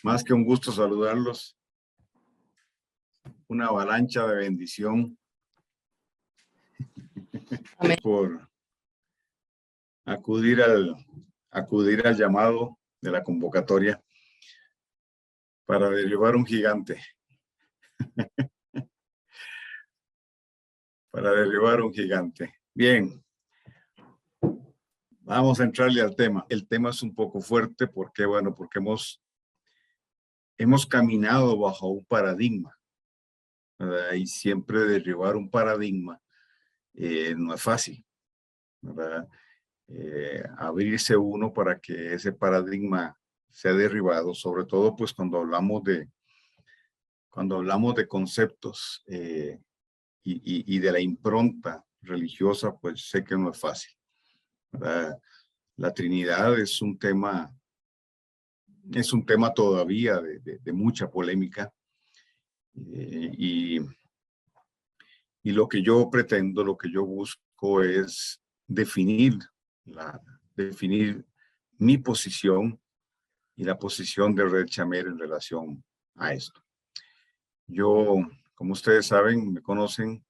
Más que un gusto saludarlos. Una avalancha de bendición. Amén. Por acudir al llamado de la convocatoria para derribar un gigante. Para derribar un gigante. Bien. Vamos a entrarle al tema. El tema es un poco fuerte porque, bueno, porque hemos caminado bajo un paradigma, ¿verdad? Y siempre derribar un paradigma no es fácil, ¿verdad? Abrirse uno para que ese paradigma sea derribado, sobre todo pues cuando hablamos de conceptos y de la impronta religiosa, pues sé que no es fácil, ¿verdad? La Trinidad es un tema todavía de mucha polémica y lo que yo pretendo, lo que yo busco es definir mi posición y la posición de Red Chamer en relación a esto. Yo, como ustedes saben, me conocen,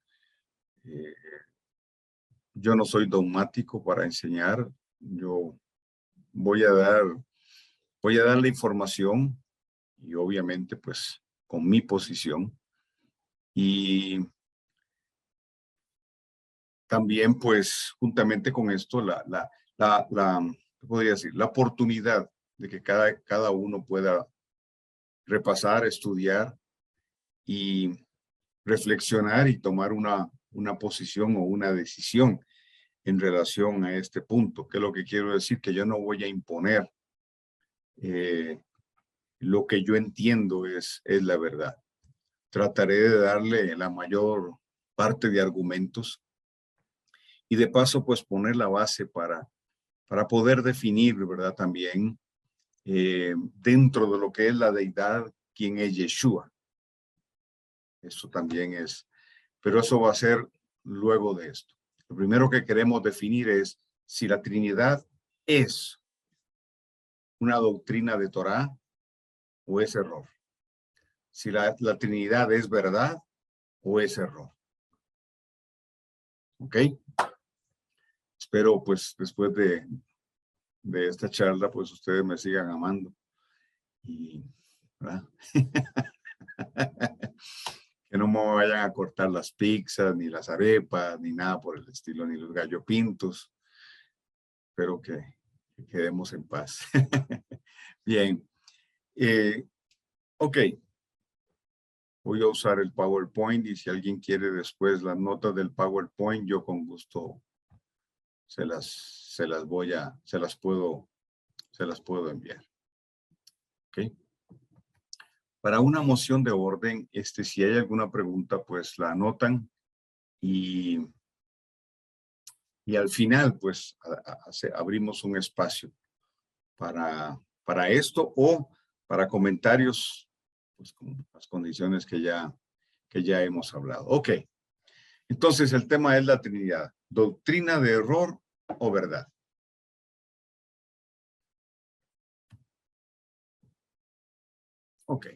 yo no soy dogmático para enseñar, yo voy a dar la información y obviamente pues con mi posición y también pues juntamente con esto ¿qué podría decir? La oportunidad de que cada uno pueda repasar, estudiar y reflexionar y tomar una posición o una decisión en relación a este punto. ¿Qué es lo que quiero decir? Que yo no voy a imponer lo que yo entiendo es la verdad. Trataré de darle la mayor parte de argumentos y de paso pues poner la base para poder definir, ¿verdad? También dentro de lo que es la deidad, quién es Yeshua. Eso también es, pero eso va a ser luego de esto. Lo primero que queremos definir es si la Trinidad es una doctrina de Torá o es error. Si la Trinidad es verdad o es error. ¿Ok? Espero pues después de esta charla pues ustedes me sigan amando. Y, ¿verdad? Que no me vayan a cortar las pizzas, ni las arepas, ni nada por el estilo, ni los gallo pintos. Espero que quedemos en paz. Bien. Ok. Voy a usar el PowerPoint y si alguien quiere después las notas del PowerPoint, yo con gusto se las puedo enviar. Ok. Para una moción de orden, si hay alguna pregunta, pues la anotan y al final, pues abrimos un espacio para esto o para comentarios, pues con las condiciones que ya hemos hablado. Ok, entonces el tema es la Trinidad. ¿Doctrina de error o verdad? Ok.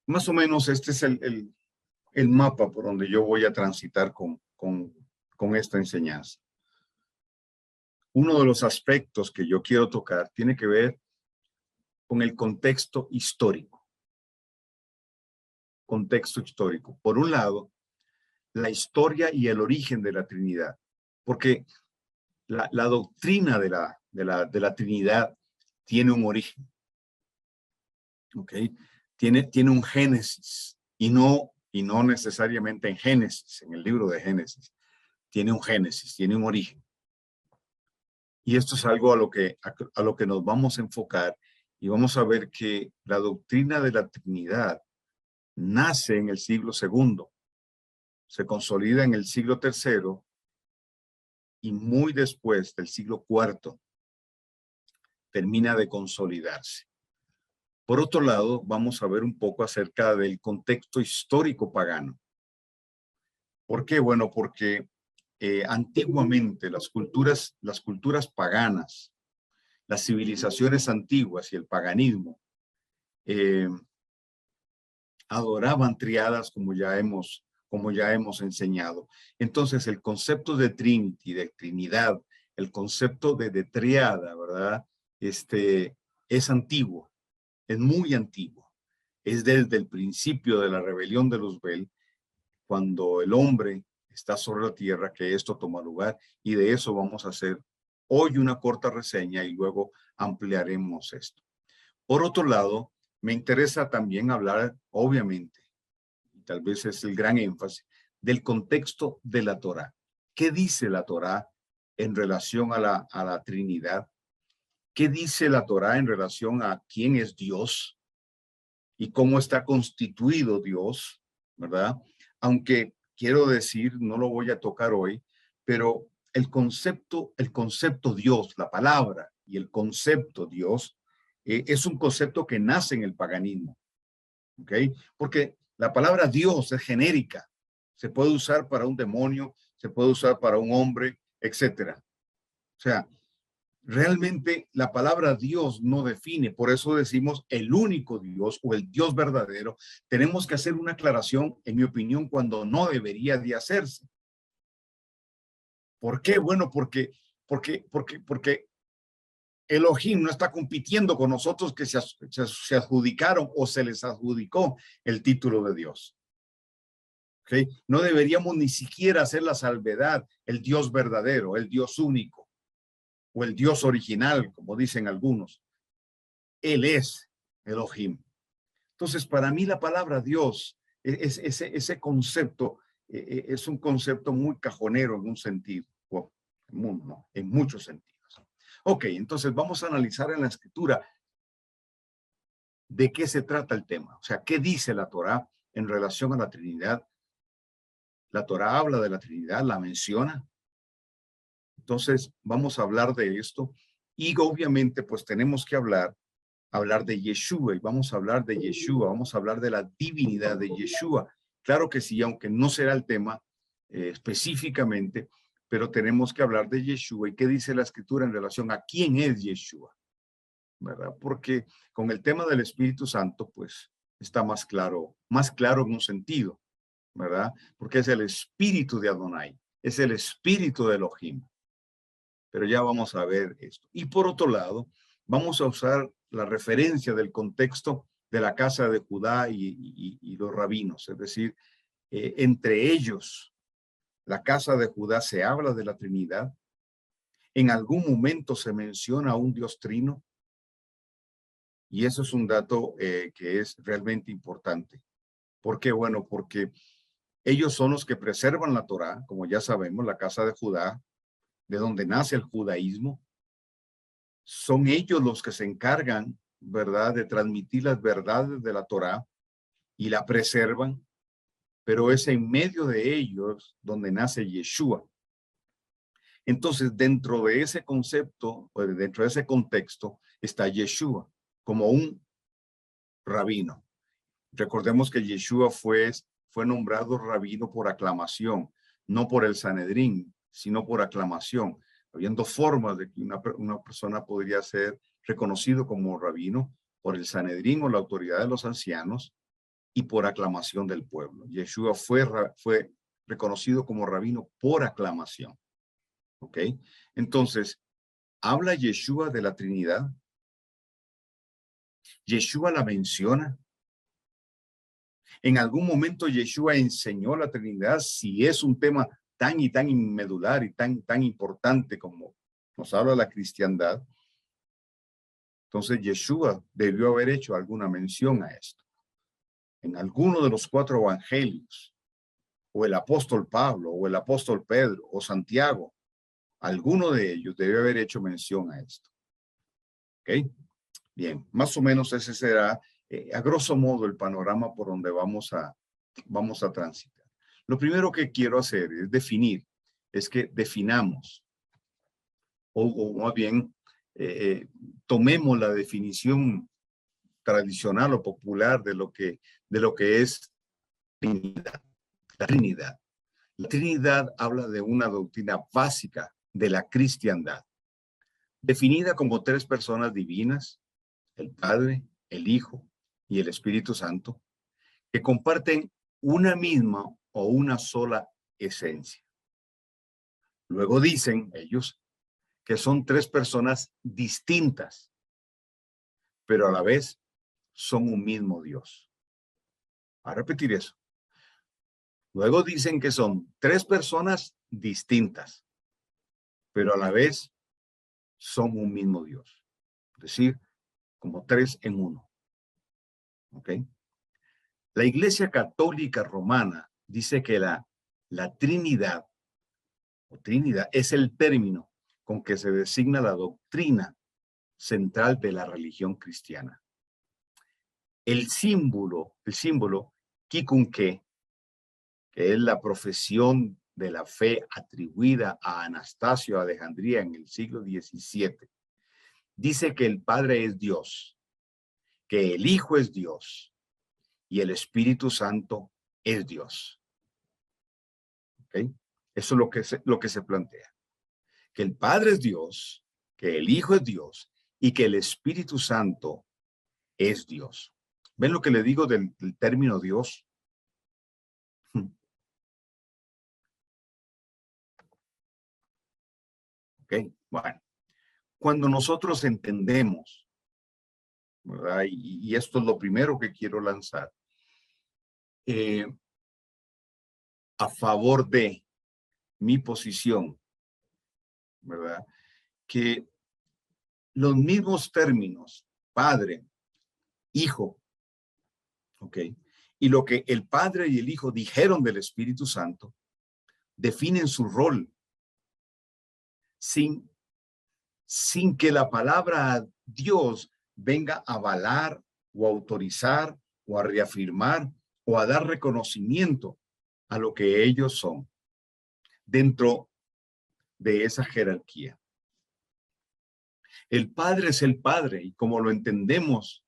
Más o menos este es el mapa por donde yo voy a transitar con esta enseñanza. Uno de los aspectos que yo quiero tocar tiene que ver con el contexto histórico. Contexto histórico. Por un lado, la historia y el origen de la Trinidad, porque la doctrina de la Trinidad tiene un origen, ¿ok? Tiene un génesis y no necesariamente en Génesis, en el libro de Génesis. Tiene un génesis, tiene un origen. Y esto es algo a lo que nos vamos a enfocar y vamos a ver que la doctrina de la Trinidad nace en el siglo II, se consolida en el siglo III y muy después del siglo IV termina de consolidarse. Por otro lado, vamos a ver un poco acerca del contexto histórico pagano. ¿Por qué? Bueno, porque antiguamente las culturas paganas, las civilizaciones antiguas y el paganismo eh, adoraban triadas como ya hemos enseñado. Entonces el concepto de Trinity, de Trinidad, el concepto de triada, ¿verdad? Es antiguo, es muy antiguo. Es desde el principio de la rebelión de Luzbel, cuando el hombre está sobre la tierra, que esto toma lugar, y de eso vamos a hacer hoy una corta reseña y luego ampliaremos esto. Por otro lado, me interesa también hablar, obviamente, y tal vez es el gran énfasis, del contexto de la Torá. ¿Qué dice la Torá en relación a la Trinidad? ¿Qué dice la Torá en relación a quién es Dios y cómo está constituido Dios, ¿verdad? Aunque quiero decir, no lo voy a tocar hoy, pero el concepto Dios, la palabra y el concepto Dios, es un concepto que nace en el paganismo, ¿ok? Porque la palabra Dios es genérica, se puede usar para un demonio, se puede usar para un hombre, etcétera. O sea, realmente la palabra Dios no define, por eso decimos el único Dios o el Dios verdadero. Tenemos que hacer una aclaración, en mi opinión, cuando no debería de hacerse. ¿Por qué? Bueno, porque Elohim no está compitiendo con nosotros que se adjudicaron o se les adjudicó el título de Dios. ¿Okay? No deberíamos ni siquiera hacer la salvedad, el Dios verdadero, el Dios único o el Dios original, como dicen algunos. Él es Elohim. Entonces, para mí la palabra Dios, ese concepto, es un concepto muy cajonero en un sentido, o no, en muchos sentidos. Ok, entonces vamos a analizar en la escritura de qué se trata el tema. O sea, ¿qué dice la Torá en relación a la Trinidad? La Torá habla de la Trinidad, la menciona. Entonces, vamos a hablar de esto y obviamente pues tenemos que hablar de Yeshua y vamos a hablar de Yeshua, vamos a hablar de la divinidad de Yeshua. Claro que sí, aunque no será el tema específicamente, pero tenemos que hablar de Yeshua y qué dice la escritura en relación a quién es Yeshua, ¿verdad? Porque con el tema del Espíritu Santo, pues está más claro en un sentido, ¿verdad? Porque es el espíritu de Adonai, es el espíritu de Elohim. Pero ya vamos a ver esto. Y por otro lado, vamos a usar la referencia del contexto de la casa de Judá y los rabinos, es decir, entre ellos, la casa de Judá se habla de la Trinidad. En algún momento se menciona a un Dios trino, y eso es un dato que es realmente importante. ¿Por qué? Bueno, porque ellos son los que preservan la Torá, como ya sabemos, la casa de Judá, de donde nace el judaísmo. Son ellos los que se encargan, ¿verdad?, de transmitir las verdades de la Torá y la preservan, pero es en medio de ellos donde nace Yeshua. Entonces, dentro de ese concepto, o dentro de ese contexto, está Yeshua como un rabino. Recordemos que Yeshua fue nombrado rabino por aclamación, no por el Sanedrín, sino por aclamación. Habiendo formas de que una persona podría ser reconocido como rabino por el Sanedrín o la autoridad de los ancianos y por aclamación del pueblo. Yeshua fue reconocido como rabino por aclamación. ¿Ok? Entonces, ¿habla Yeshua de la Trinidad? ¿Yeshua la menciona? En algún momento Yeshua enseñó la Trinidad, si es un tema tan y tan medular y tan importante como nos habla la cristiandad. Entonces Yeshua debió haber hecho alguna mención a esto. En alguno de los 4 evangelios, o el apóstol Pablo, o el apóstol Pedro, o Santiago, alguno de ellos debió haber hecho mención a esto. ¿Ok? Bien, más o menos ese será, a grosso modo, el panorama por donde vamos a transitar. Lo primero que quiero hacer es que definamos, o más bien, tomemos la definición tradicional o popular de lo que es Trinidad. La Trinidad. La Trinidad habla de una doctrina básica de la cristiandad, definida como 3 personas divinas: el Padre, el Hijo y el Espíritu Santo, que comparten una misma o una sola esencia. Luego dicen ellos que son tres personas distintas, pero a la vez son un mismo Dios. A repetir eso. Luego dicen que son tres personas distintas, pero a la vez son un mismo Dios. Es decir, como tres en uno. ¿Ok? La Iglesia Católica Romana dice que la Trinidad, o Trinidad, es el término con que se designa la doctrina central de la religión cristiana. El símbolo Quiconque, que es la profesión de la fe atribuida a Anastasio de Alejandría en el siglo XVII, dice que el Padre es Dios, que el Hijo es Dios y el Espíritu Santo es Dios. ¿Okay? Eso es lo que se plantea. Que el Padre es Dios, que el Hijo es Dios y que el Espíritu Santo es Dios. ¿Ven lo que le digo del término Dios? ¿Ok? Bueno, cuando nosotros entendemos, ¿verdad? Y esto es lo primero que quiero lanzar, a favor de mi posición, ¿verdad? Que los mismos términos, Padre, Hijo, ¿ok? Y lo que el Padre y el Hijo dijeron del Espíritu Santo, definen su rol sin que la palabra Dios venga a avalar o a autorizar o a reafirmar o a dar reconocimiento a lo que ellos son dentro de esa jerarquía. El Padre es el Padre y como lo entendemos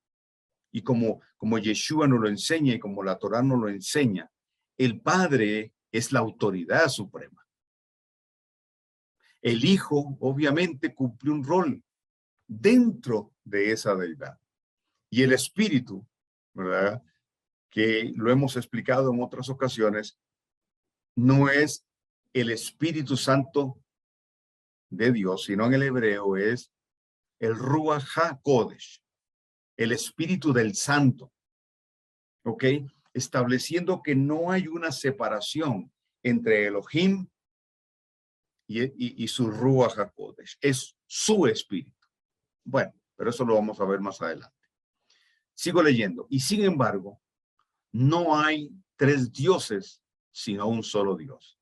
y como Yeshua nos lo enseña y como la Torá nos lo enseña, el Padre es la autoridad suprema. El Hijo obviamente cumple un rol dentro de esa deidad. Y el Espíritu, ¿verdad? Que lo hemos explicado en otras ocasiones, no es el Espíritu Santo de Dios, sino en el hebreo es el Ruach HaKodesh, el Espíritu del Santo. ¿Ok? Estableciendo que no hay una separación entre Elohim y su Ruach HaKodesh. Es su Espíritu. Bueno, pero eso lo vamos a ver más adelante. Sigo leyendo. Y sin embargo, no hay tres dioses, sino un solo Dios.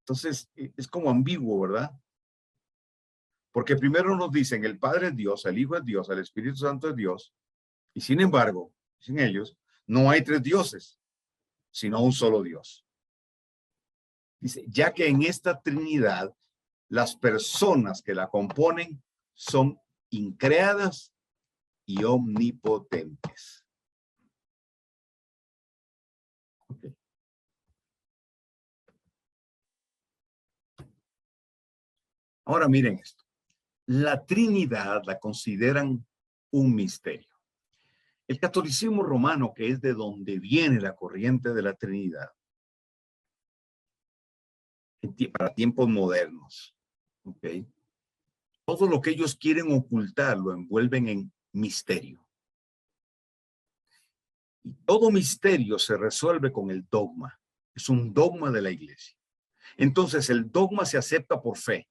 Entonces, es como ambiguo, ¿verdad? Porque primero nos dicen el Padre es Dios, el Hijo es Dios, el Espíritu Santo es Dios. Y sin embargo, sin ellos, no hay tres dioses, sino un solo Dios. Dice, ya que en esta Trinidad, las personas que la componen son increadas y omnipotentes. Okay. Ahora miren esto. La Trinidad la consideran un misterio. El catolicismo romano, que es de donde viene la corriente de la Trinidad, para tiempos modernos, ¿ok? Todo lo que ellos quieren ocultar lo envuelven en misterio. Y todo misterio se resuelve con el dogma. Es un dogma de la iglesia. Entonces, el dogma se acepta por fe.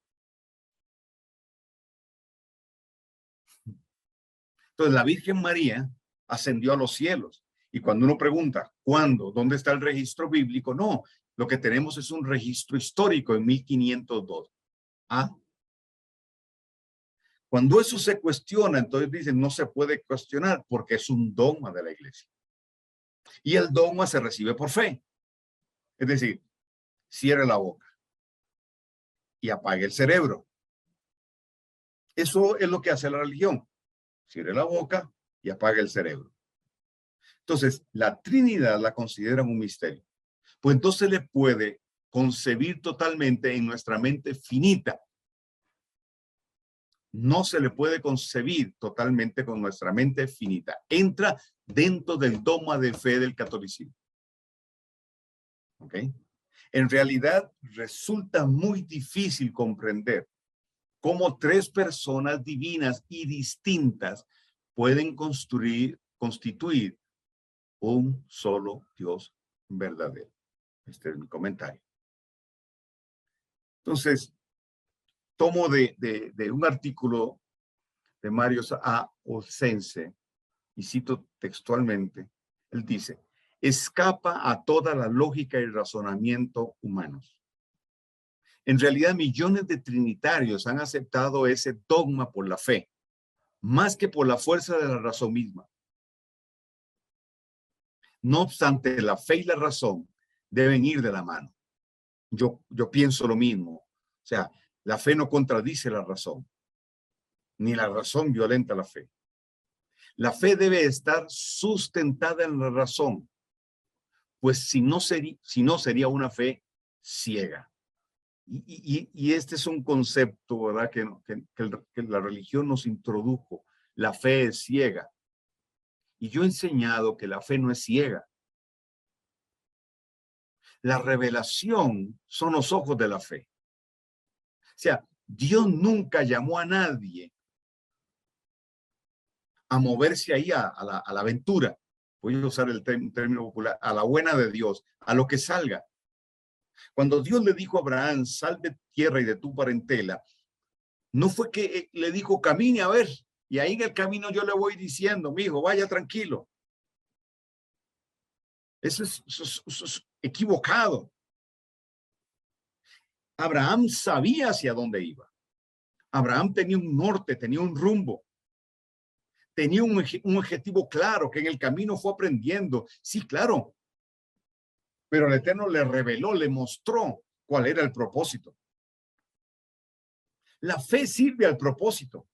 Entonces, la Virgen María ascendió a los cielos. Y cuando uno pregunta, ¿cuándo? ¿Dónde está el registro bíblico? No, lo que tenemos es un registro histórico en 1502. Ah, cuando eso se cuestiona, entonces dicen, no se puede cuestionar porque es un dogma de la iglesia. Y el dogma se recibe por fe. Es decir, cierre la boca y apague el cerebro. Eso es lo que hace la religión. Cierre la boca y apague el cerebro. Entonces, la Trinidad la consideran un misterio. Pues entonces le puede concebir totalmente en nuestra mente finita. no se le puede concebir totalmente con nuestra mente finita. Entra dentro del dogma de fe del catolicismo. ¿Ok? En realidad resulta muy difícil comprender cómo tres personas divinas y distintas pueden constituir un solo Dios verdadero. Este es mi comentario. Entonces, tomo de un artículo de Mario A. Olsense y cito textualmente. Él dice: escapa a toda la lógica y razonamiento humanos. En realidad, millones de trinitarios han aceptado ese dogma por la fe, más que por la fuerza de la razón misma. No obstante, la fe y la razón deben ir de la mano. Yo pienso lo mismo. O sea, la fe no contradice la razón, ni la razón violenta la fe. La fe debe estar sustentada en la razón, pues si no sería una fe ciega. Y este es un concepto, ¿verdad?, que la religión nos introdujo. La fe es ciega. Y yo he enseñado que la fe no es ciega. La revelación son los ojos de la fe. O sea, Dios nunca llamó a nadie a moverse ahí a la aventura. Voy a usar el término popular, a la buena de Dios, a lo que salga. Cuando Dios le dijo a Abraham, sal de tierra y de tu parentela, no fue que le dijo, camine a ver, y ahí en el camino yo le voy diciendo, mi hijo, vaya tranquilo. Eso es equivocado. Abraham sabía hacia dónde iba. Abraham tenía un norte, tenía un rumbo. Tenía un objetivo claro que en el camino fue aprendiendo. Sí, claro. Pero el Eterno le reveló, le mostró cuál era el propósito. La fe sirve al propósito.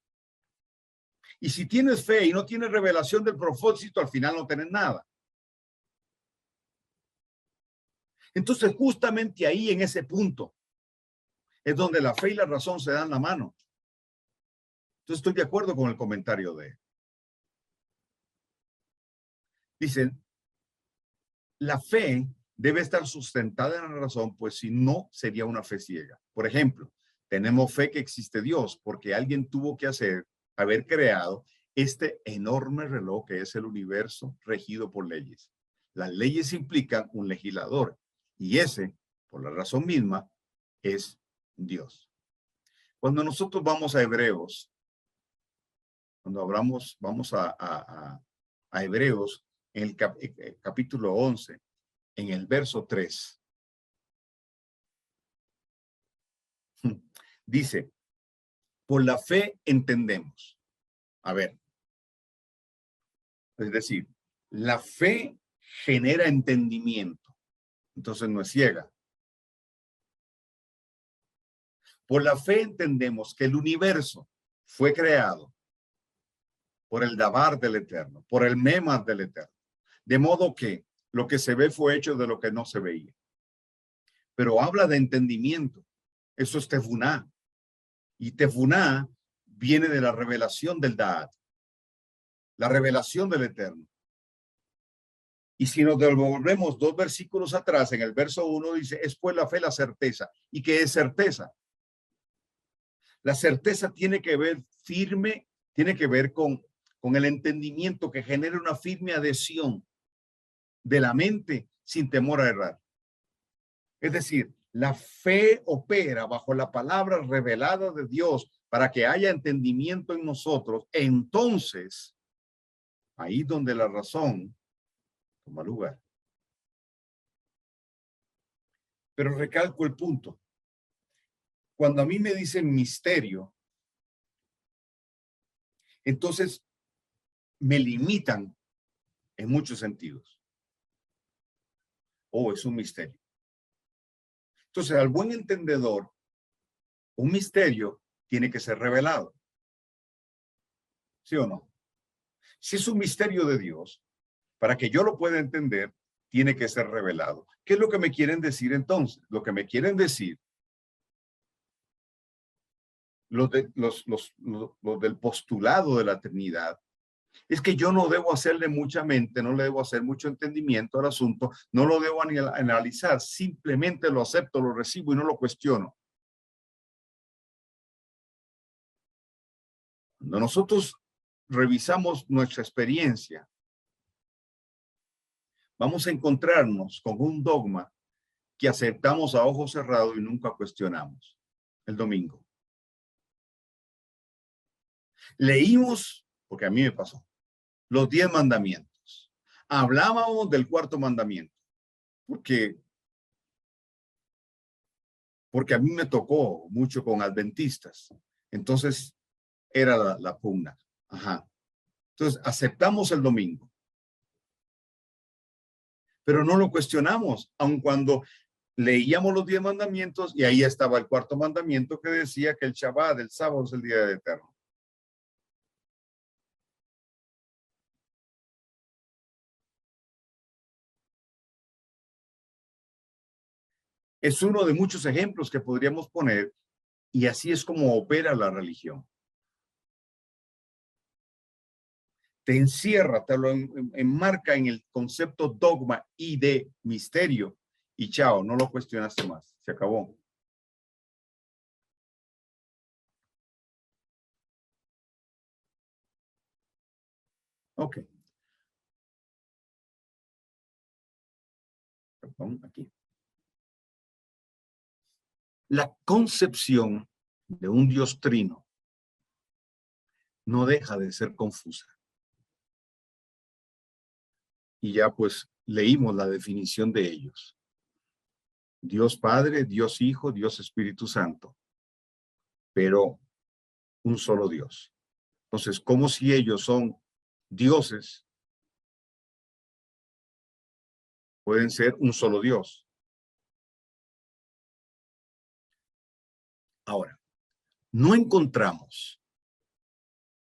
Y si tienes fe y no tienes revelación del propósito, al final no tienes nada. Entonces, justamente ahí, en ese punto, es donde la fe y la razón se dan la mano. Entonces, estoy de acuerdo con el comentario de él. Dicen, la fe debe estar sustentada en la razón, pues si no, sería una fe ciega. Por ejemplo, tenemos fe que existe Dios porque alguien tuvo que haber creado este enorme reloj que es el universo regido por leyes. Las leyes implican un legislador y ese, por la razón misma, es Dios. Cuando nosotros vamos a Hebreos, cuando vamos a Hebreos, en el capítulo 11, en el verso 3, dice, por la fe entendemos. A ver, es decir, la fe genera entendimiento, entonces no es ciega. Por la fe entendemos que el universo fue creado por el Dabar del Eterno, por el Memar del Eterno, de modo que lo que se ve fue hecho de lo que no se veía. Pero habla de entendimiento. Eso es Tefuná. Y Tefuná viene de la revelación del Daat, la revelación del Eterno. Y si nos devolvemos 2 versículos atrás, en el verso 1 dice, es pues la fe la certeza. ¿Y qué es certeza? La certeza tiene que ver firme, tiene que ver con el entendimiento que genera una firme adhesión de la mente sin temor a errar. Es decir, la fe opera bajo la palabra revelada de Dios para que haya entendimiento en nosotros. Entonces, ahí donde la razón toma lugar. Pero recalco el punto. Cuando a mí me dicen misterio, entonces me limitan en muchos sentidos. Oh, es un misterio. Entonces, al buen entendedor, un misterio tiene que ser revelado. ¿Sí o no? Si es un misterio de Dios, para que yo lo pueda entender, tiene que ser revelado. ¿Qué es lo que me quieren decir entonces? Lo que me quieren decir los del postulado de la Trinidad, es que yo no debo hacerle mucha mente, no le debo hacer mucho entendimiento al asunto, no lo debo analizar, simplemente lo acepto, lo recibo y no lo cuestiono. Cuando nosotros revisamos nuestra experiencia, vamos a encontrarnos con un dogma que aceptamos a ojos cerrados y nunca cuestionamos. El domingo. Leímos, porque a mí me pasó, los 10 mandamientos. Hablábamos del cuarto mandamiento, porque a mí me tocó mucho con adventistas. Entonces, era la pugna. Ajá. Entonces, aceptamos el domingo. Pero no lo cuestionamos, aun cuando leíamos los 10 mandamientos y ahí estaba el cuarto mandamiento que decía que el Shabbat, el sábado, es el día del Eterno. Es uno de muchos ejemplos que podríamos poner y así es como opera la religión. Te encierra, te lo enmarca en el concepto dogma y de misterio y chao, no lo cuestionaste más, se acabó. Ok. Perdón, aquí. La concepción de un Dios trino no deja de ser confusa. Y ya pues leímos la definición de ellos. Dios Padre, Dios Hijo, Dios Espíritu Santo, pero un solo Dios. Entonces, como si ellos son dioses, pueden ser un solo Dios. Ahora, no encontramos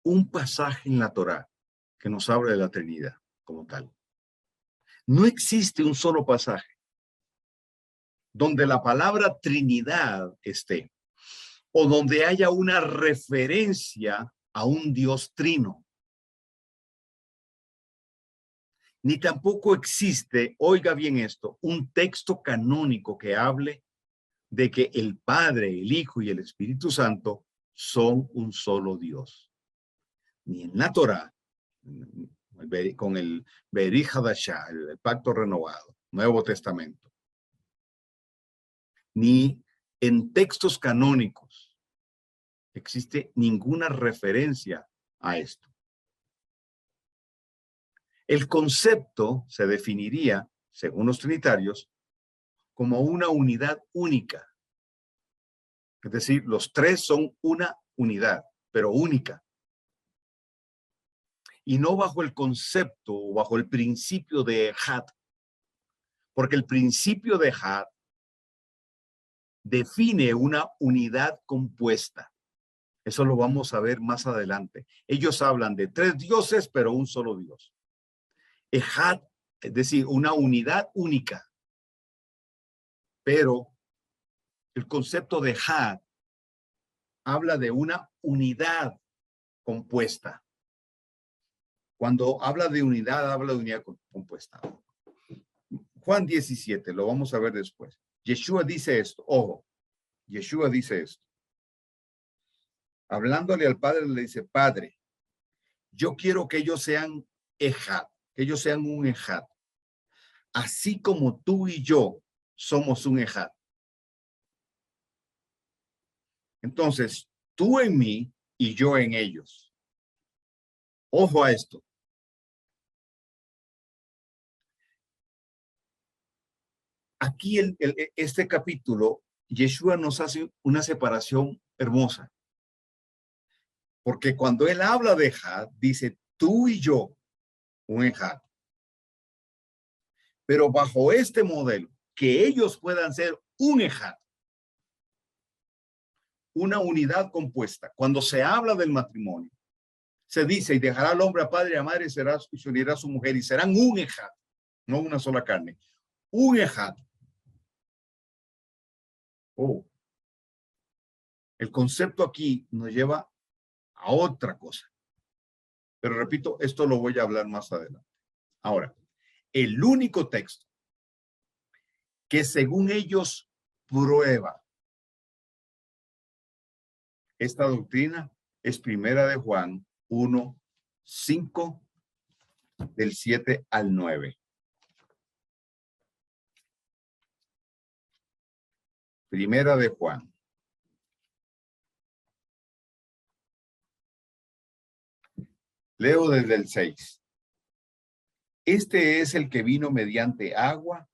un pasaje en la Torá que nos habla de la Trinidad como tal. No existe un solo pasaje donde la palabra Trinidad esté o donde haya una referencia a un Dios trino. Ni tampoco existe, oiga bien esto, un texto canónico que hable de que el Padre, el Hijo y el Espíritu Santo son un solo Dios. Ni en la Torá, con el Berij Hadashah, el pacto renovado, Nuevo Testamento, ni en textos canónicos existe ninguna referencia a esto. El concepto se definiría, según los trinitarios, como una unidad única. Es decir, los tres son una unidad, pero única. Y no bajo el concepto o bajo el principio de Ejad, porque el principio de Ejad define una unidad compuesta. Eso lo vamos a ver más adelante. Ellos hablan de tres dioses, pero un solo Dios. Ejad, es decir, una unidad única. Pero el concepto de Ejad habla de una unidad compuesta. Cuando habla de unidad compuesta. Juan 17, lo vamos a ver después. Yeshua dice esto, ojo, Yeshua dice esto. Hablándole al Padre, le dice, Padre, yo quiero que ellos sean Ejad, que ellos sean un Ejad. Así como tú y yo somos un Ejad. Entonces, tú en mí y yo en ellos. Ojo a esto. Aquí este capítulo, Yeshua nos hace una separación hermosa. Porque cuando él habla de Ejad, dice tú y yo, un Ejad. Pero bajo este modelo, que ellos puedan ser un Ejad, una unidad compuesta. Cuando se habla del matrimonio, se dice, y dejará al hombre a padre y a madre y se unirá a su mujer y serán un Ejad, no una sola carne. Un Ejad. Oh. El concepto aquí nos lleva a otra cosa. Pero repito, esto lo voy a hablar más adelante. Ahora, el único texto que según ellos prueba esta doctrina es Primera de Juan 1, 5, del 7 al 9. Primera de Juan. Leo desde el 6. Este es el que vino mediante agua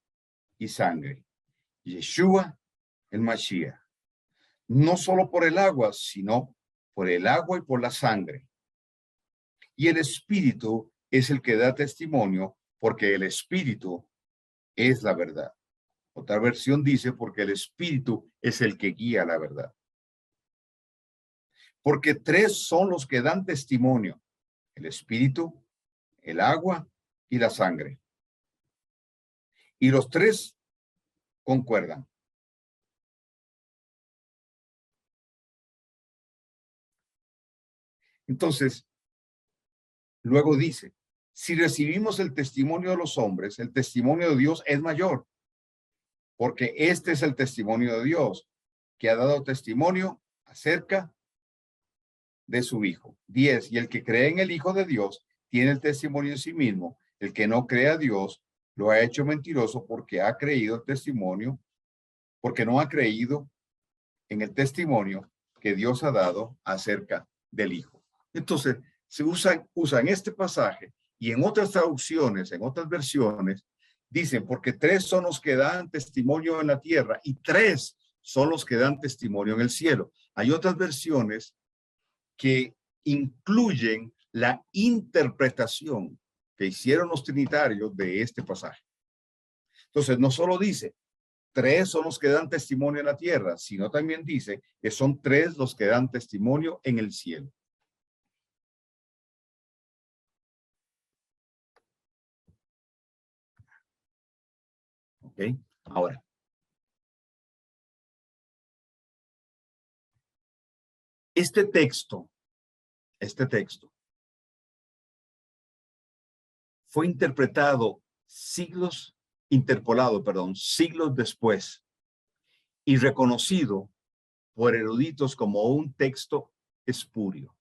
y sangre, Yeshua el Mashiach. No solo por el agua, sino por el agua y por la sangre. Y el Espíritu es el que da testimonio, porque el Espíritu es la verdad. Otra versión dice, porque el Espíritu es el que guía la verdad. Porque tres son los que dan testimonio: el Espíritu, el agua y la sangre. Y los tres concuerdan. Entonces, luego dice, si recibimos el testimonio de los hombres, el testimonio de Dios es mayor, porque este es el testimonio de Dios, que ha dado testimonio acerca de su Hijo. 10. Y el que cree en el Hijo de Dios tiene el testimonio en sí mismo. El que no cree a Dios lo ha hecho mentiroso, porque ha creído el testimonio, porque no ha creído en el testimonio que Dios ha dado acerca del Hijo. Entonces, se usan este pasaje, y en otras traducciones, en otras versiones, dicen, porque tres son los que dan testimonio en la tierra y tres son los que dan testimonio en el cielo. Hay otras versiones que incluyen la interpretación que hicieron los trinitarios de este pasaje. Entonces, no solo dice, tres son los que dan testimonio en la tierra, sino también dice que son tres los que dan testimonio en el cielo. ¿Ok? Ahora, este texto fue interpolado siglos después y reconocido por eruditos como un texto espurio,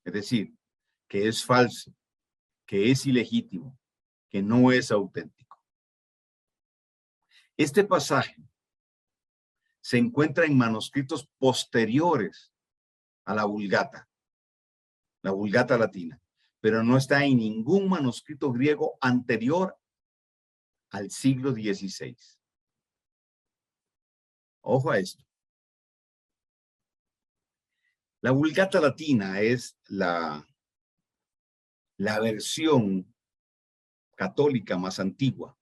es decir, que es falso, que es ilegítimo, que no es auténtico. Este pasaje se encuentra en manuscritos posteriores a la Vulgata latina, pero no está en ningún manuscrito griego anterior al siglo XVI. Ojo a esto. La Vulgata latina es la versión católica más antigua.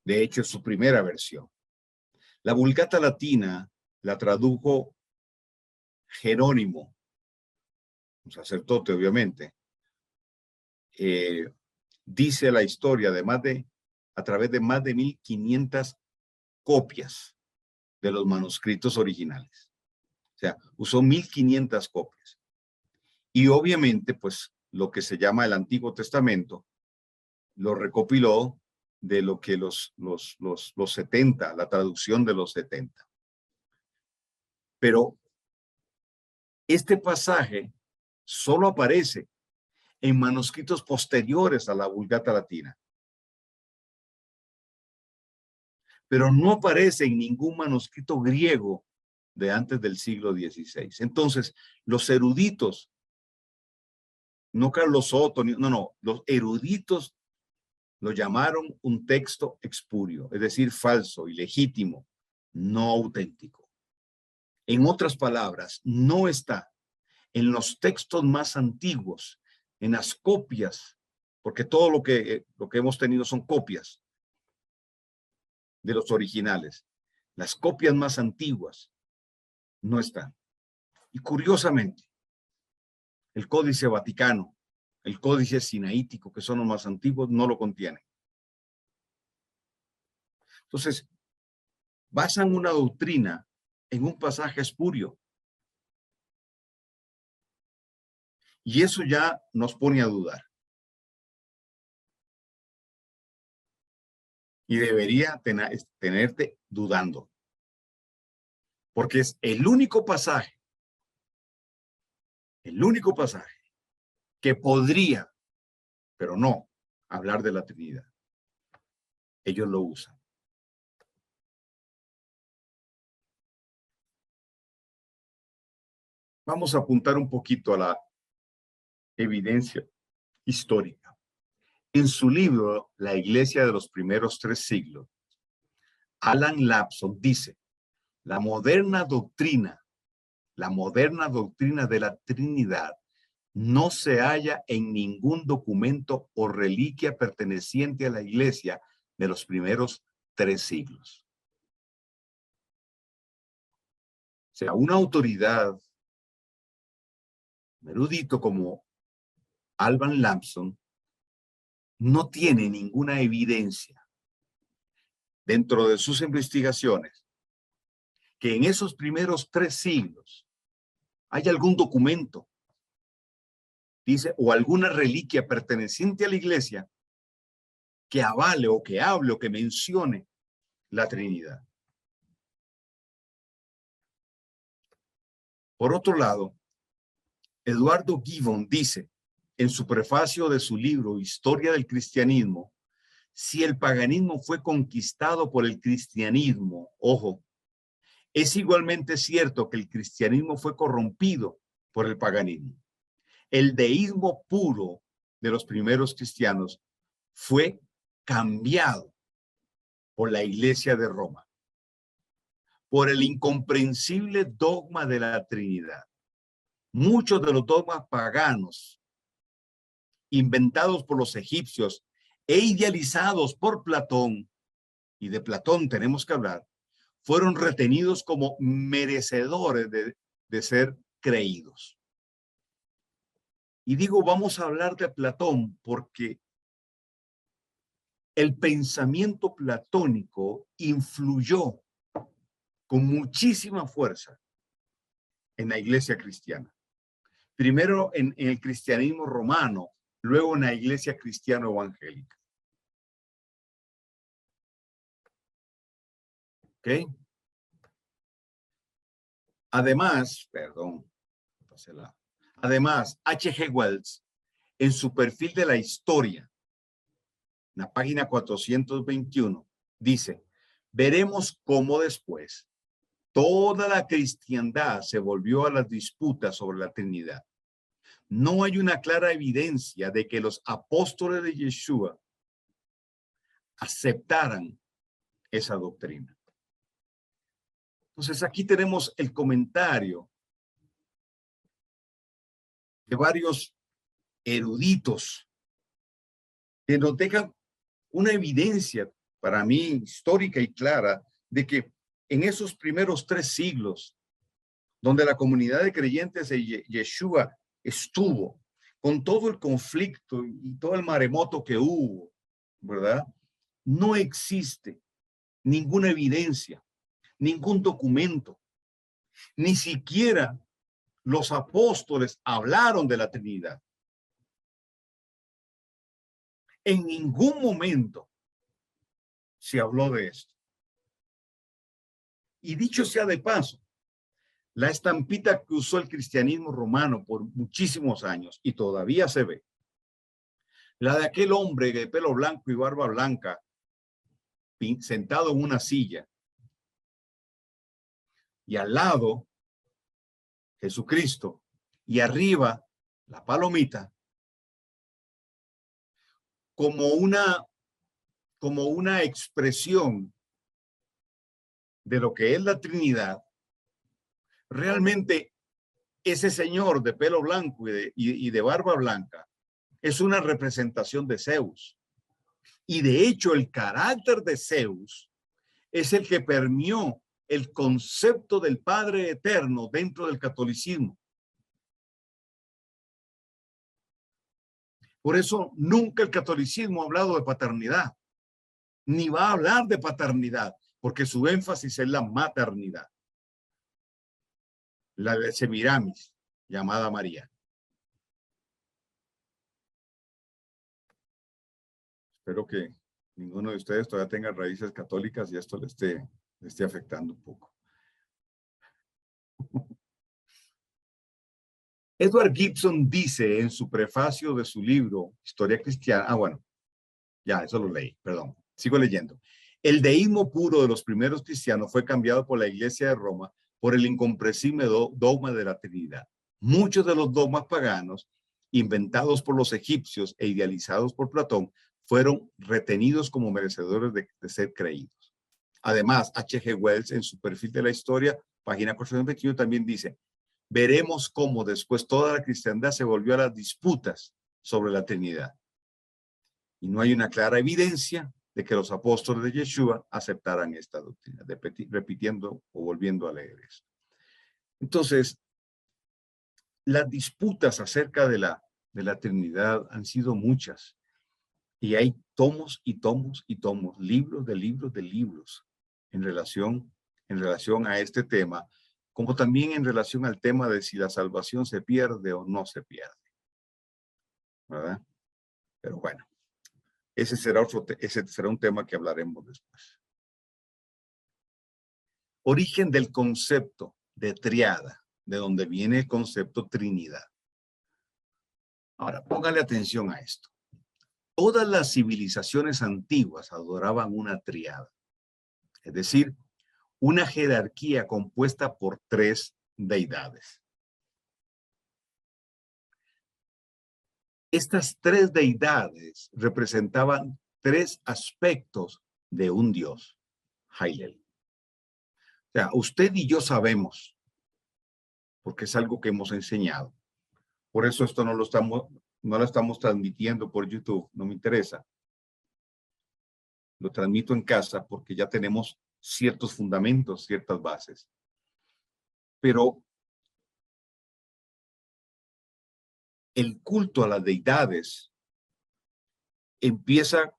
De hecho, es su primera versión. La Vulgata latina la tradujo Jerónimo, un sacerdote, obviamente. Dice la historia a través de más de 1500 copias de los manuscritos originales. O sea, usó 1500 copias. Y obviamente, pues, lo que se llama el Antiguo Testamento lo recopiló de lo que los 70, la traducción de los 70. Pero este pasaje solo aparece en manuscritos posteriores a la Vulgata latina, pero no aparece en ningún manuscrito griego de antes del siglo XVI. Entonces, los eruditos, no Carlos Soto, los eruditos lo llamaron un texto espurio, es decir, falso, ilegítimo, no auténtico. En otras palabras, no está en los textos más antiguos, en las copias, porque todo lo que hemos tenido son copias de los originales. Las copias más antiguas no están. Y curiosamente, el Códice Vaticano, el Códice Sinaítico, que son los más antiguos, no lo contienen. Entonces, basan una doctrina en un pasaje espurio. Y eso ya nos pone a dudar. Y debería tenerte dudando. Porque es el único pasaje que podría, pero no, hablar de la Trinidad. Ellos lo usan. Vamos a apuntar un poquito a la evidencia histórica. En su libro, La Iglesia de los primeros 3 siglos, Alan Lapson dice, la moderna doctrina de la Trinidad no se halla en ningún documento o reliquia perteneciente a la Iglesia de los primeros 3 siglos. O sea, una autoridad, un erudito como Alan Lapson, no tiene ninguna evidencia dentro de sus investigaciones que en esos primeros 3 siglos haya algún documento, dice, o alguna reliquia perteneciente a la Iglesia que avale o que hable o que mencione la Trinidad. Por otro lado, Eduardo Gibbon dice en su prefacio de su libro Historia del Cristianismo, si el paganismo fue conquistado por el cristianismo, ojo, es igualmente cierto que el cristianismo fue corrompido por el paganismo. El deísmo puro de los primeros cristianos fue cambiado por la Iglesia de Roma, por el incomprensible dogma de la Trinidad. Muchos de los dogmas paganos inventados por los egipcios e idealizados por Platón, y de Platón tenemos que hablar, fueron retenidos como merecedores de ser creídos. Y digo, vamos a hablar de Platón porque el pensamiento platónico influyó con muchísima fuerza en la iglesia cristiana. Primero en el cristianismo romano, luego en la iglesia cristiana evangélica. ¿Ok? Además, además, H.G. Wells, en su perfil de la historia, en la página 421, dice, veremos cómo después toda la cristiandad se volvió a las disputas sobre la Trinidad. No hay una clara evidencia de que los apóstoles de Yeshua aceptaran esa doctrina. Entonces aquí tenemos el comentario de varios eruditos que nos dejan una evidencia para mí histórica y clara de que en esos primeros 3 siglos, donde la comunidad de creyentes de Yeshua estuvo con todo el conflicto y todo el maremoto que hubo, ¿verdad? No existe ninguna evidencia, ningún documento, ni siquiera los apóstoles hablaron de la Trinidad. En ningún momento se habló de esto. Y dicho sea de paso, la estampita que usó el cristianismo romano por muchísimos años y todavía se ve, la de aquel hombre de pelo blanco y barba blanca sentado en una silla y al lado Jesucristo y arriba la palomita, como una expresión de lo que es la Trinidad. Realmente ese señor de pelo blanco y de barba blanca es una representación de Zeus. Y de hecho el carácter de Zeus es el que permeó el concepto del Padre Eterno dentro del catolicismo. Por eso nunca el catolicismo ha hablado de paternidad, ni va a hablar de paternidad, porque su énfasis es la maternidad. la de Semiramis, llamada María. Espero que ninguno de ustedes todavía tenga raíces católicas y esto le esté afectando un poco. Edward Gibson dice en su prefacio de su libro Historia Cristiana, bueno, ya eso lo leí, perdón, sigo leyendo. El deísmo puro de los primeros cristianos fue cambiado por la Iglesia de Roma por el incomprensible dogma de la Trinidad. Muchos de los dogmas paganos, inventados por los egipcios e idealizados por Platón, fueron retenidos como merecedores de ser creídos. Además, H.G. Wells, en su perfil de la historia, página 421, también dice: veremos cómo después toda la cristiandad se volvió a las disputas sobre la Trinidad. Y no hay una clara evidencia de que los apóstoles de Yeshua aceptaran esta doctrina, repitiendo o volviendo a leer eso. Entonces, las disputas acerca de la Trinidad han sido muchas. Y hay tomos y tomos y tomos, libros de libros de libros en relación a este tema, como también en relación al tema de si la salvación se pierde o no se pierde. ¿Verdad? Pero bueno, ese será un tema que hablaremos después. Origen del concepto de triada, de donde viene el concepto Trinidad. Ahora, póngale atención a esto. Todas las civilizaciones antiguas adoraban una triada, es decir, una jerarquía compuesta por 3 deidades. Estas 3 deidades representaban 3 aspectos de un dios, Hailel. O sea, usted y yo sabemos, porque es algo que hemos enseñado. Por eso esto no lo estamos transmitiendo por YouTube, no me interesa. Lo transmito en casa porque ya tenemos ciertos fundamentos, ciertas bases. Pero el culto a las deidades empieza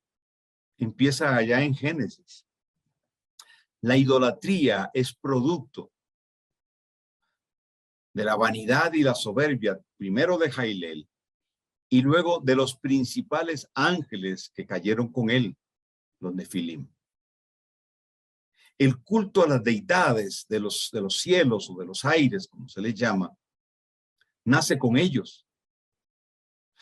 allá en Génesis. La idolatría es producto de la vanidad y la soberbia, primero de Hailel, y luego de los principales ángeles que cayeron con él, los Nefilim. El culto a las deidades de los cielos o de los aires, como se les llama, nace con ellos,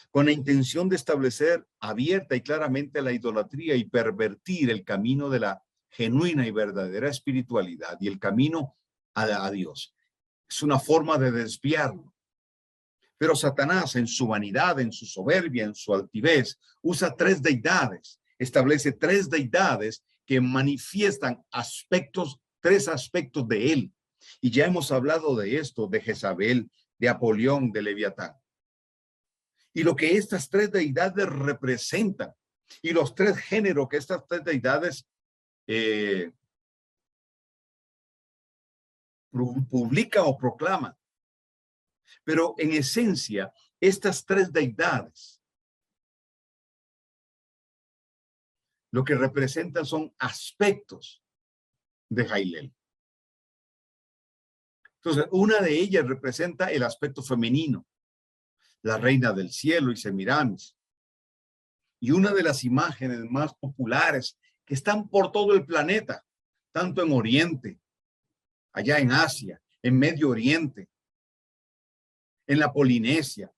con la intención de establecer abierta y claramente la idolatría y pervertir el camino de la genuina y verdadera espiritualidad y el camino a Dios. Es una forma de desviarlo. Pero Satanás, en su vanidad, en su soberbia, en su altivez, usa 3 deidades, establece 3 deidades que manifiestan 3 aspectos de él. Y ya hemos hablado de esto, de Jezabel, de Apolión, de Leviatán. Y lo que estas 3 deidades representan, y los 3 géneros que estas 3 deidades publican o proclaman. Pero en esencia, estas 3 deidades lo que representan son aspectos de Hailel. Entonces, una de ellas representa el aspecto femenino, la reina del cielo y Semiramis. Y una de las imágenes más populares que están por todo el planeta, tanto en Oriente, allá en Asia, en Medio Oriente, en la Polinesia,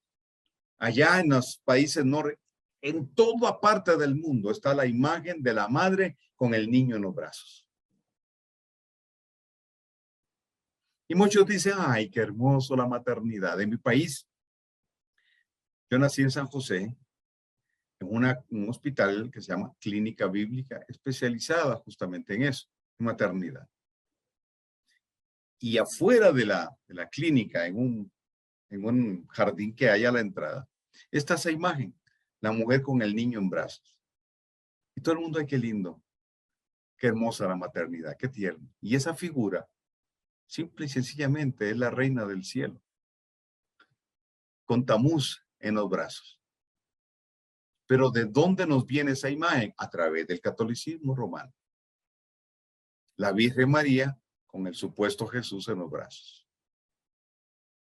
allá en los países nórdicos, en toda parte del mundo está la imagen de la madre con el niño en los brazos. Y muchos dicen, ay, qué hermoso la maternidad. En mi país, yo nací en San José, en un hospital que se llama Clínica Bíblica, especializada justamente en eso, en maternidad. Y afuera de la clínica, en un jardín que hay a la entrada, está esa imagen, la mujer con el niño en brazos. Y todo el mundo, ay, qué lindo, qué hermosa la maternidad, qué tierno. Y esa figura, simple y sencillamente, es la reina del cielo, con Tamuz en los brazos. Pero ¿de dónde nos viene esa imagen? A través del catolicismo romano. La Virgen María con el supuesto Jesús en los brazos.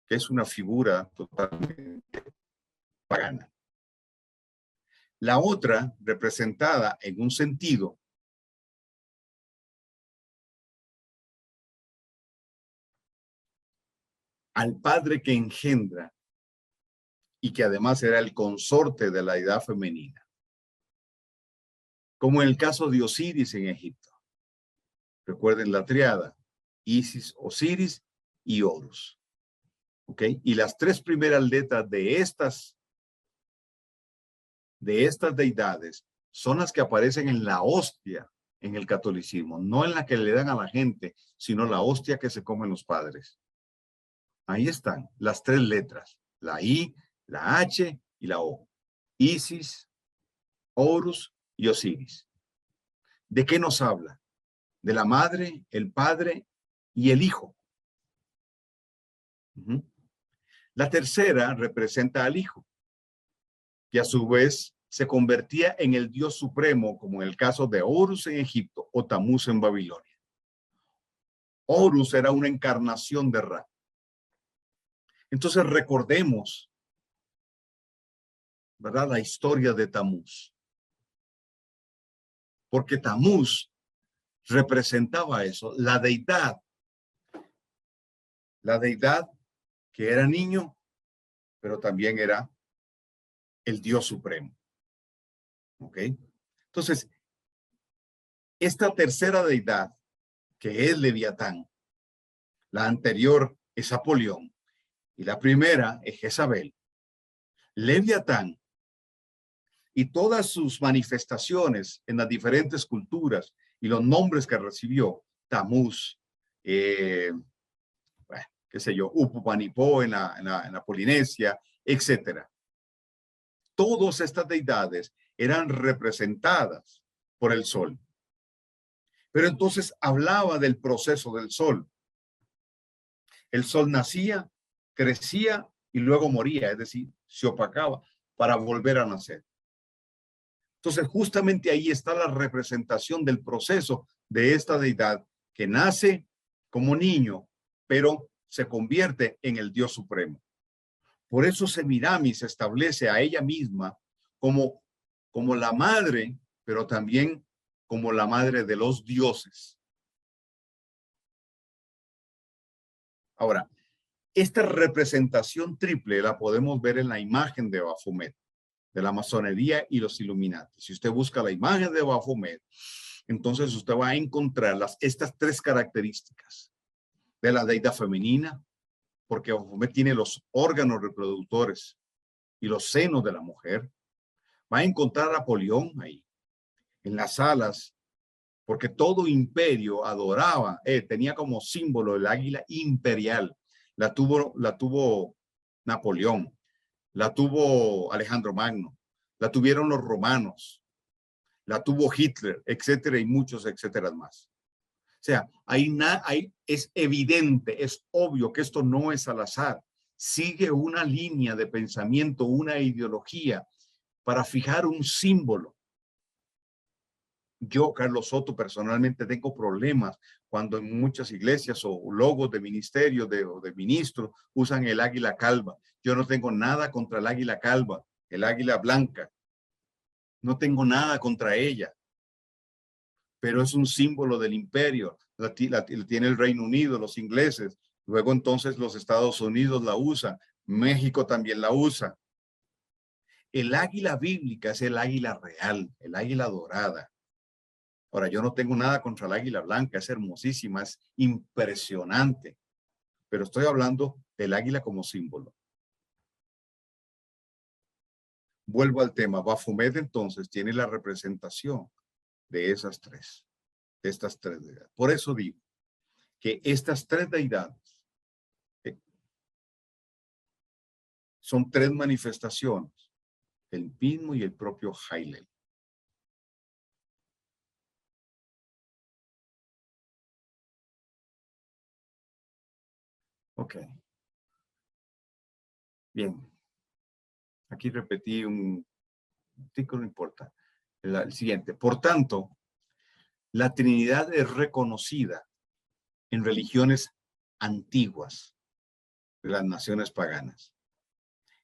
que es una figura totalmente pagana. La otra, representada en un sentido al padre que engendra y que además era el consorte de la deidad femenina, como en el caso de Osiris en Egipto. Recuerden la triada: Isis, Osiris y Horus. ¿Ok? Y las tres primeras letras de estas deidades son las que aparecen en la hostia en el catolicismo, no en la que le dan a la gente, sino la hostia que se comen los padres. Ahí están las tres letras: la I, la H y la O. Isis, Horus y Osiris. ¿De qué nos habla? De la madre, el padre y el hijo. La tercera representa al hijo, que a su vez se convertía en el dios supremo, como en el caso de Horus en Egipto o Tamuz en Babilonia. Horus era una encarnación de Ra. Entonces recordemos, ¿verdad?, la historia de Tamuz. Porque Tamuz representaba eso, la deidad que era niño, pero también era el Dios supremo. ¿Ok? Entonces, esta tercera deidad, que es Leviatán, la anterior es Apolión y la primera es Jezabel. Leviatán y todas sus manifestaciones en las diferentes culturas y los nombres que recibió: Tamuz, bueno, qué sé yo, Upupanipó en la Polinesia, etcétera. Todas estas deidades eran representadas por el sol. Pero entonces hablaba del proceso del sol. El sol nacía, crecía y luego moría, es decir, se opacaba para volver a nacer. Entonces, justamente ahí está la representación del proceso de esta deidad que nace como niño, pero se convierte en el Dios supremo. Por eso Semiramis establece a ella misma como la madre, pero también como la madre de los dioses. Ahora, esta representación triple la podemos ver en la imagen de Baphomet, de la masonería y los Illuminati. Si usted busca la imagen de Baphomet, entonces usted va a encontrar estas tres características de la deidad femenina, porque Baphomet tiene los órganos reproductores y los senos de la mujer. Va a encontrar a Apolión ahí, en las alas, porque todo imperio adoraba, tenía como símbolo el águila imperial. La tuvo Napoleón, la tuvo Alejandro Magno, la tuvieron los romanos, la tuvo Hitler, etcétera, y muchos etcétera más. O sea, ahí es evidente, es obvio que esto no es al azar. Sigue una línea de pensamiento, una ideología para fijar un símbolo. Yo, Carlos Soto, personalmente tengo problemas cuando en muchas iglesias o logos de ministerio o de ministros usan el águila calva. Yo no tengo nada contra el águila calva, el águila blanca. No tengo nada contra ella, pero es un símbolo del imperio. La tiene el Reino Unido, los ingleses. Luego entonces los Estados Unidos la usan. México también la usa. El águila bíblica es el águila real, el águila dorada. Ahora, yo no tengo nada contra el águila blanca, es hermosísima, es impresionante, pero estoy hablando del águila como símbolo. Vuelvo al tema. Baphomet entonces tiene la representación de estas tres deidades. Por eso digo que estas tres deidades son tres manifestaciones, el mismo y el propio Haile. Ok. Bien. Aquí repetí un artículo, no importa. El siguiente. Por tanto, la Trinidad es reconocida en religiones antiguas, de las naciones paganas.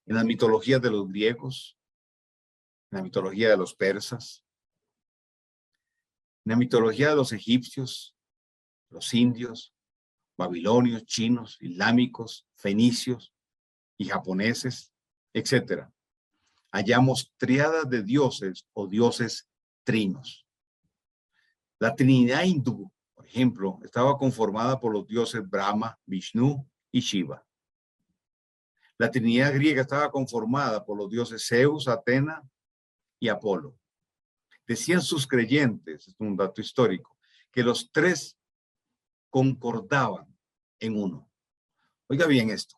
En la mitología de los griegos, en la mitología de los persas, en la mitología de los egipcios, los indios, babilonios, chinos, islámicos, fenicios y japoneses, etcétera, hallamos triadas de dioses o dioses trinos. La Trinidad hindú, por ejemplo, estaba conformada por los dioses Brahma, Vishnu y Shiva. La Trinidad griega estaba conformada por los dioses Zeus, Atena y Apolo. Decían sus creyentes, es un dato histórico, que los tres concordaban en uno. Oiga bien esto.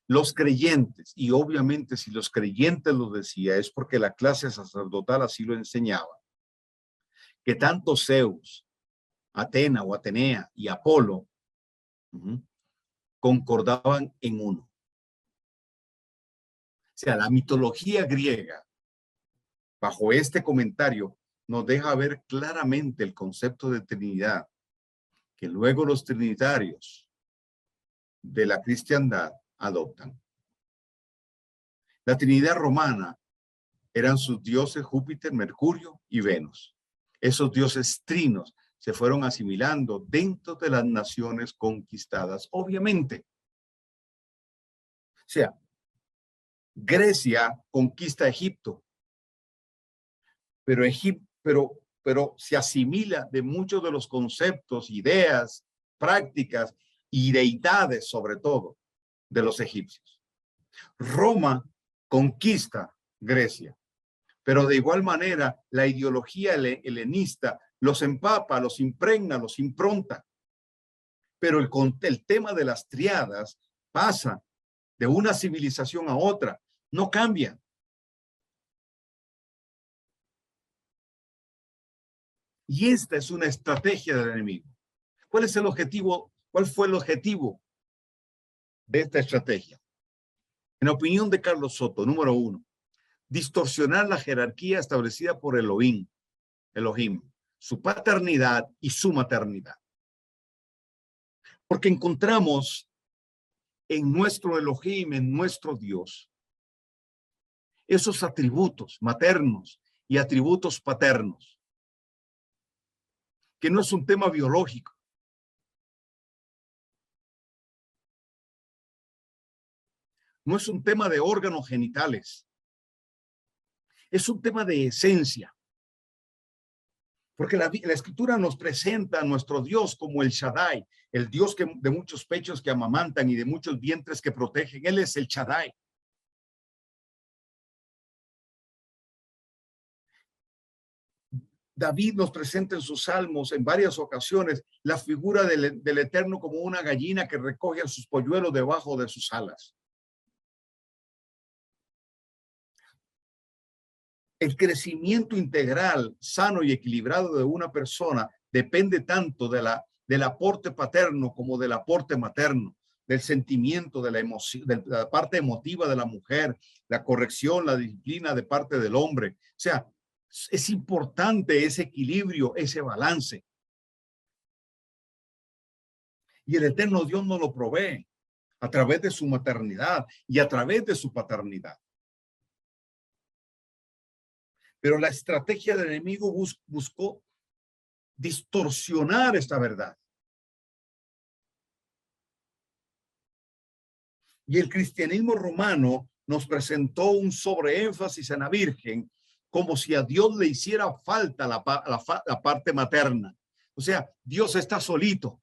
Los creyentes, y obviamente si los creyentes lo decía, es porque la clase sacerdotal así lo enseñaba, que tanto Zeus, Atena o Atenea y Apolo concordaban en uno. O sea, la mitología griega, bajo este comentario, nos deja ver claramente el concepto de Trinidad, que luego los trinitarios de la cristiandad adoptan. La Trinidad romana eran sus dioses Júpiter, Mercurio y Venus. Esos dioses trinos se fueron asimilando dentro de las naciones conquistadas, obviamente. O sea, Grecia conquista Egipto, pero se asimila de muchos de los conceptos, ideas, prácticas y deidades, sobre todo, de los egipcios. Roma conquista Grecia, pero de igual manera la ideología helenista los empapa, los impregna, los impronta. Pero el tema de las triadas pasa de una civilización a otra, no cambia. Y esta es una estrategia del enemigo. ¿Cuál es el objetivo? ¿Cuál fue el objetivo de esta estrategia? En opinión de Carlos Soto, número 1, distorsionar la jerarquía establecida por Elohim, su paternidad y su maternidad. Porque encontramos en nuestro Elohim, en nuestro Dios, esos atributos maternos y atributos paternos, que no es un tema biológico. No es un tema de órganos genitales. Es un tema de esencia. Porque la Escritura nos presenta a nuestro Dios como el Shaddai, el Dios de muchos pechos que amamantan y de muchos vientres que protegen. Él es el Shaddai. David nos presenta en sus salmos en varias ocasiones la figura del Eterno como una gallina que recoge a sus polluelos debajo de sus alas. El crecimiento integral, sano y equilibrado de una persona depende tanto del aporte paterno como del aporte materno, del sentimiento, de la emoción, de la parte emotiva de la mujer, la corrección, la disciplina de parte del hombre. O sea, es importante ese equilibrio, ese balance. Y el eterno Dios nos lo provee a través de su maternidad y a través de su paternidad. Pero la estrategia del enemigo buscó distorsionar esta verdad. Y el cristianismo romano nos presentó un sobreénfasis en la Virgen como si a Dios le hiciera falta la parte materna. O sea, Dios está solito.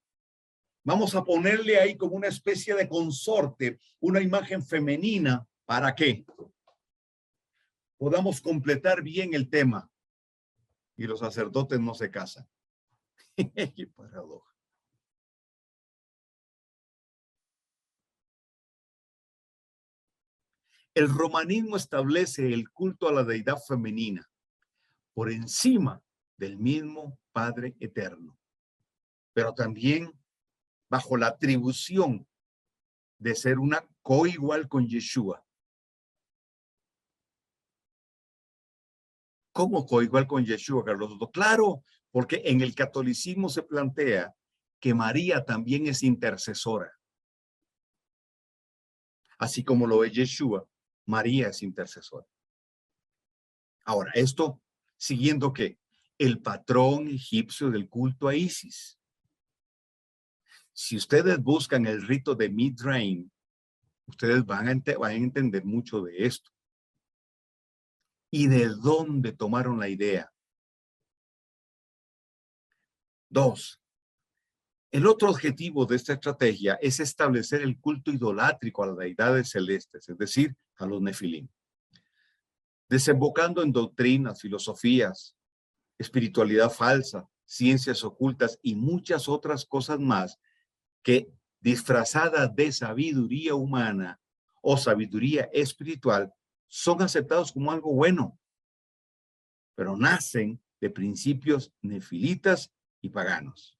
Vamos a ponerle ahí como una especie de consorte, una imagen femenina. ¿Para qué? Podamos completar bien el tema. Y los sacerdotes no se casan. Qué paradoja. El romanismo establece el culto a la deidad femenina por encima del mismo Padre Eterno, pero también bajo la atribución de ser una coigual con Yeshua. ¿Cómo coigual con Yeshua, Carlos? Claro, porque en el catolicismo se plantea que María también es intercesora. así como lo es Yeshua, María es intercesora. Ahora, esto siguiendo que el patrón egipcio del culto a Isis. Si ustedes buscan el rito de Midraim, ustedes van a entender mucho de esto. ¿Y de dónde tomaron la idea? 2. El otro objetivo de esta estrategia es establecer el culto idolátrico a las deidades celestes, es decir, a los nefilim, desembocando en doctrinas, filosofías, espiritualidad falsa, ciencias ocultas y muchas otras cosas más que, disfrazadas de sabiduría humana o sabiduría espiritual, son aceptados como algo bueno, pero nacen de principios nefilitas y paganos.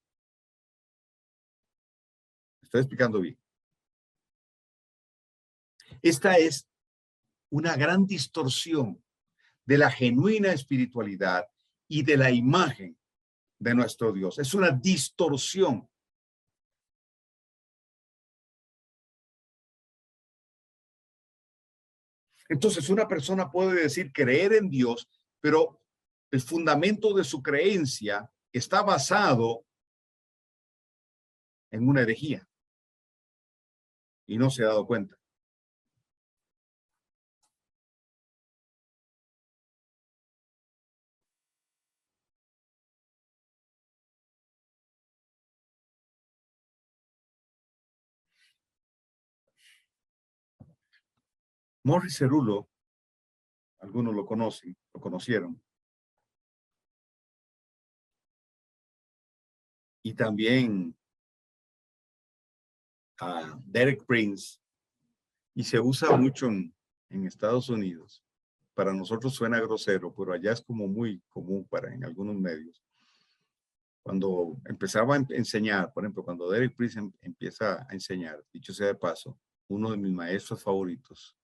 Estoy explicando bien. Esta es una gran distorsión de la genuina espiritualidad y de la imagen de nuestro Dios. Es una distorsión. Entonces, una persona puede decir creer en Dios, pero el fundamento de su creencia está basado en una herejía y no se ha dado cuenta. Morris Cerullo, algunos lo conocen, lo conocieron. Y también a Derek Prince, y se usa mucho en Estados Unidos. Para nosotros suena grosero, pero allá es como muy común en algunos medios. Cuando empezaba a enseñar, por ejemplo, cuando Derek Prince empieza a enseñar, dicho sea de paso, uno de mis maestros favoritos,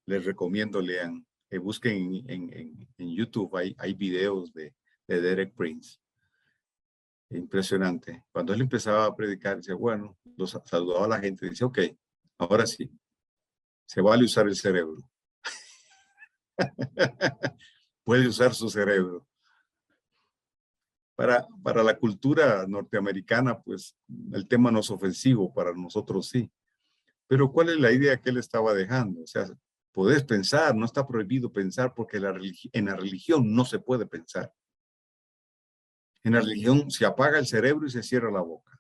les recomiendo lean, busquen en YouTube, hay videos de Derek Prince. Impresionante. Cuando él empezaba a predicar, decía, bueno, saludaba a la gente, dice, ok, ahora sí, se vale usar el cerebro. Puede usar su cerebro. Para la cultura norteamericana, pues el tema no es ofensivo, para nosotros sí. Pero ¿cuál es la idea que él estaba dejando? O sea, podés pensar, no está prohibido pensar porque en la religión no se puede pensar. En la religión se apaga el cerebro y se cierra la boca.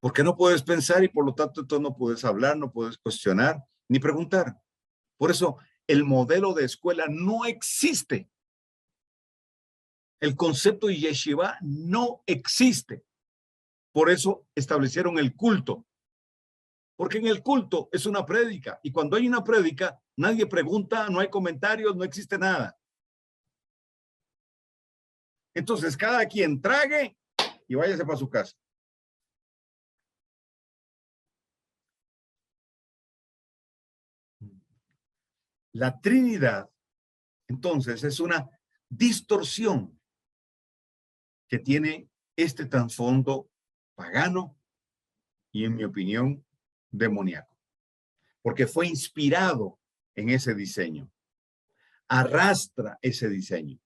Porque no puedes pensar y por lo tanto entonces no puedes hablar, no puedes cuestionar ni preguntar. Por eso el modelo de escuela no existe. El concepto de yeshiva no existe. Por eso establecieron el culto. Porque en el culto es una prédica. Y cuando hay una prédica, nadie pregunta, no hay comentarios, no existe nada. Entonces, cada quien trague y váyase para su casa. La Trinidad, entonces, es una distorsión que tiene este trasfondo pagano y, en mi opinión, demoníaco, porque fue inspirado en ese diseño, arrastra ese diseño.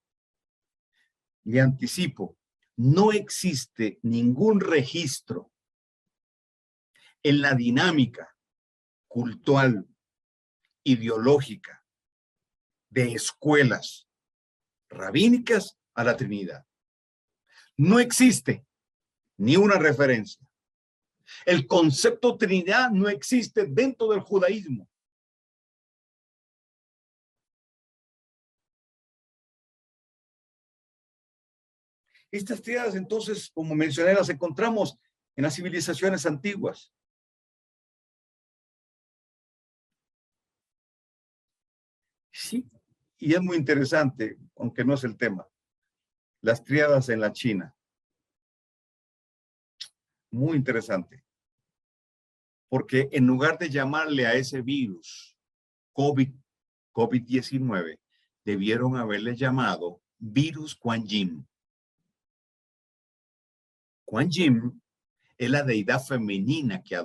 Le anticipo, no existe ningún registro en la dinámica cultural, ideológica, de escuelas rabínicas a la Trinidad. No existe ni una referencia. El concepto Trinidad no existe dentro del judaísmo. Estas tríadas, entonces, como mencioné, las encontramos en las civilizaciones antiguas. Sí, y es muy interesante, aunque no es el tema. Las tríadas en la China. Muy interesante. Porque en lugar de llamarle a ese virus COVID-19, debieron haberle llamado virus Quan Yin. Quan Yin es la deidad femenina que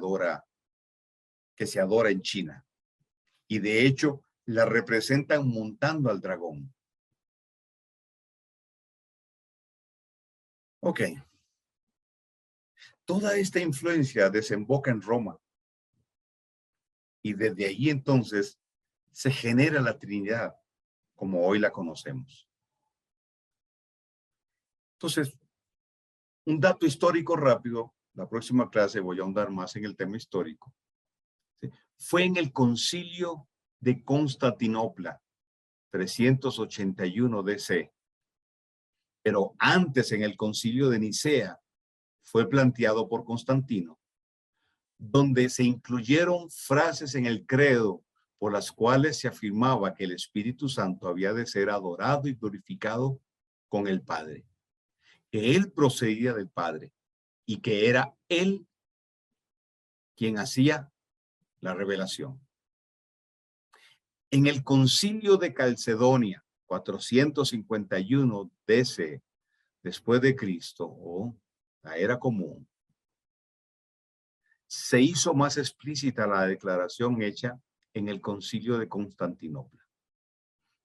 se adora en China. Y de hecho, la representan montando al dragón. Ok. Toda esta influencia desemboca en Roma. Y desde ahí entonces se genera la Trinidad, como hoy la conocemos. Entonces, un dato histórico rápido, la próxima clase voy a ahondar más en el tema histórico. ¿Sí? Fue en el Concilio de Constantinopla, 381 DC. Pero antes, en el Concilio de Nicea, fue planteado por Constantino, donde se incluyeron frases en el credo por las cuales se afirmaba que el Espíritu Santo había de ser adorado y glorificado con el Padre, que Él procedía del Padre y que era Él quien hacía la revelación. En el Concilio de Calcedonia, 451 DC, después de Cristo, o la era común, se hizo más explícita la declaración hecha en el Concilio de Constantinopla.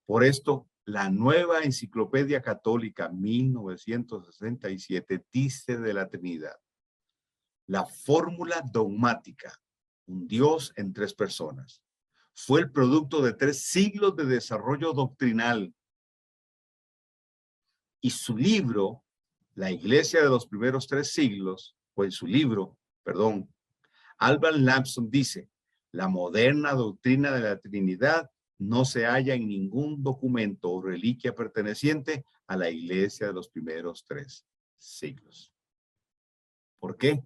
Por esto, la nueva Enciclopedia Católica 1967 dice de la Trinidad: la fórmula dogmática, un Dios en tres personas, fue el producto de 3 siglos de desarrollo doctrinal. Y su libro, La Iglesia de los primeros 3 siglos, o en su libro, perdón, Alban Lamson dice: la moderna doctrina de la Trinidad no se halla en ningún documento o reliquia perteneciente a la Iglesia de los primeros 3 siglos. ¿Por qué?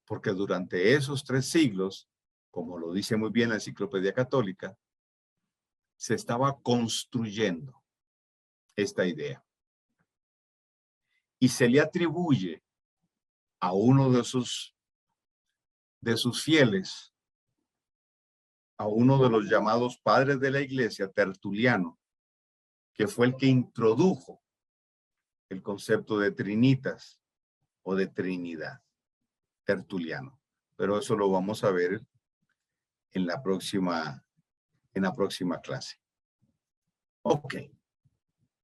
Porque durante esos 3 siglos, como lo dice muy bien la Enciclopedia Católica, se estaba construyendo esta idea. Y se le atribuye a uno de sus fieles, a uno de los llamados padres de la iglesia, Tertuliano, que fue el que introdujo el concepto de trinitas o de trinidad, Tertuliano. Pero eso lo vamos a ver en la próxima clase. Ok.